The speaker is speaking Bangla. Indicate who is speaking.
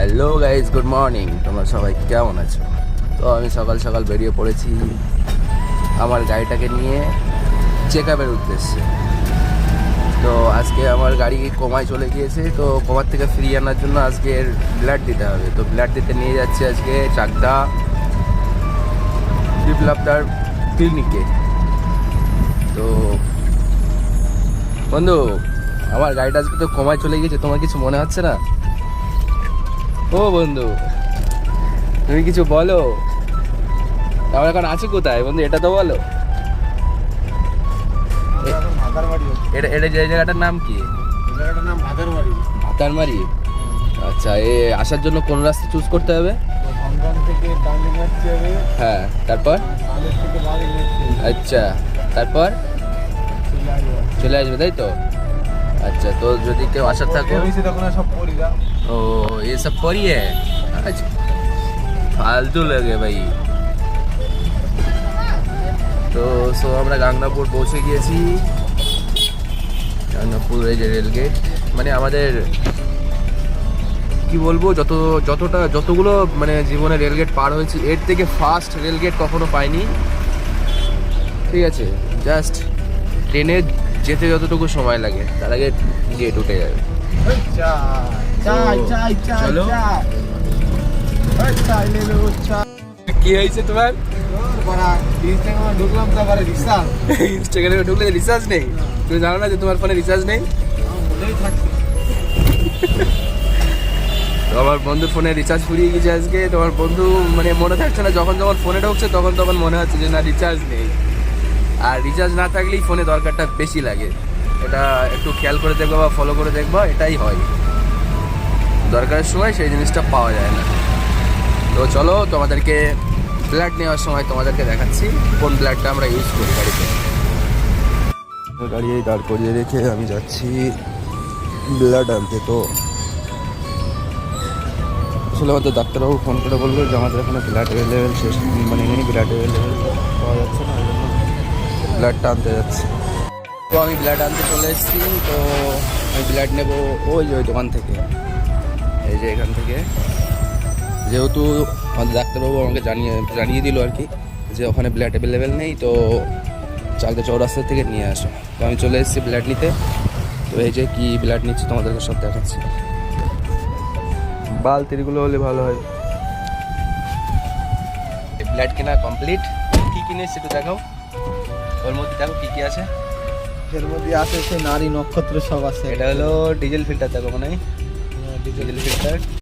Speaker 1: Hello guys, good morning. তোমরা সবাই কেমন আছো? তো আমি সকাল সকাল বেরিয়ে পড়েছি আমার গাড়িটাকে নিয়ে চেক আপের উদ্দেশ্যে। তো আজকে আমার গাড়ি কোমায় চলে গিয়েছে, তো কোমার থেকে ফিরিয়ে আনার জন্য আজকে ব্লাড দিতে হবে। তো ব্লাড দিতে নিয়ে যাচ্ছি আজকে চাকদা বিপ্লবদার ক্লিনিকে। তো বন্ধু, আমার গাড়িটা আজকে তো কোমায় চলে গিয়েছে, তোমার কিছু মনে হচ্ছে না? ও বন্ধু, তুমি কিছু বলো। আমার এখন আছো কোথায় বন্ধু, এটা তো বলো। এটা এটা যে জায়গাটার নাম কি? ভাতারমারি। আচ্ছা, এ আসার জন্য কোন রাস্তা চুজ করতে হবে? হ্যাঁ, তারপর? আচ্ছা, তারপর চলে আসবে, তাই তো? আচ্ছা, তো যদি কেউ আসার থাকে। ও, ये सब परी है। अच्छा, फालतू लगे भाई। তো আমরা গাংনাপুর পৌঁছে গিয়েছি। গাংনাপুর এই যে রেলগেট, মানে আমাদের কি বলবো, যতগুলো মানে জীবনে রেলগেট পার হয়েছি, এর থেকে ফাস্ট রেলগেট কখনো পাইনি। ঠিক আছে, জাস্ট ট্রেনে যেতে যতটুকু সময় লাগে তার আগে গেট উঠে যাবে। চলো। কি হয়েছে তোমার? ইনস্টাগ্রামে ঢুকলে রিচার্জ নেই? তুমি জানো না যে তোমার ফোনে রিচার্জ নেই? আমার বন্ধুর ফোনে রিচার্জ ফুরিয়ে গেছে আজকে। তোমার বন্ধু মানে মনে থাকছে না, যখন ফোনে ঢুকছে তখন মনে হচ্ছে যে না, রিচার্জ নেই। আর রিচার্জ না থাকলেই ফোনে দরকারটা বেশি লাগে। এটা একটু খেয়াল করে দেখবো বা ফলো করে দেখবো, এটাই হয়। দরকারের সময় সেই জিনিসটা পাওয়া যায় না। তো চলো, তোমাদেরকে ব্লাড নেওয়ার সময় তোমাদেরকে দেখাচ্ছি কোন ব্লাডটা আমরা ইউজ করি গাড়িতে। গাড়ি দাঁড় করিয়ে রেখে আমি যাচ্ছি ব্লাড আনতে। তো আসলে আমাদের ডাক্তারবাবু ফোন করে বললো যে আমাদের এখানে ব্লাড অ্যাভেলেবেল শেষ, মানে এখানে ব্লাড অ্যাভেলেবেল পাওয়া যাচ্ছে না, ওই জন্য ব্লাডটা আনতে যাচ্ছি। তো আমি ব্লাড আনতে চলে এসেছি। তো আমি ব্লাড নেবো ওই দোকান থেকে, এই যে এখান থেকে। যেহেতু আমাদের ডাক্তারবাবু আমাকে জানিয়ে দিল আর কি যে ওখানে ব্লাড অ্যাভেলেবেল নেই, তো চাকদা চৌরাস্তা থেকে নিয়ে আসো। তো আমি চলে এসেছি ব্লাড নিতে। তো এই যে কি ব্লাড নিচ্ছি তোমাদেরকে সব দেখাচ্ছি। বালতিগুলো হলে ভালো হয়। ব্লাড কেনা কমপ্লিট। কী কিনে সেটা দেখাও। ওর মধ্যে দেখো কী কী আছে।
Speaker 2: এর মধ্যে আছে সে নারী নক্ষত্র সব আছে।
Speaker 1: এটা হলো ডিজেল ফিল্টার, দেখো মানে ডিজেল ফিল্টার।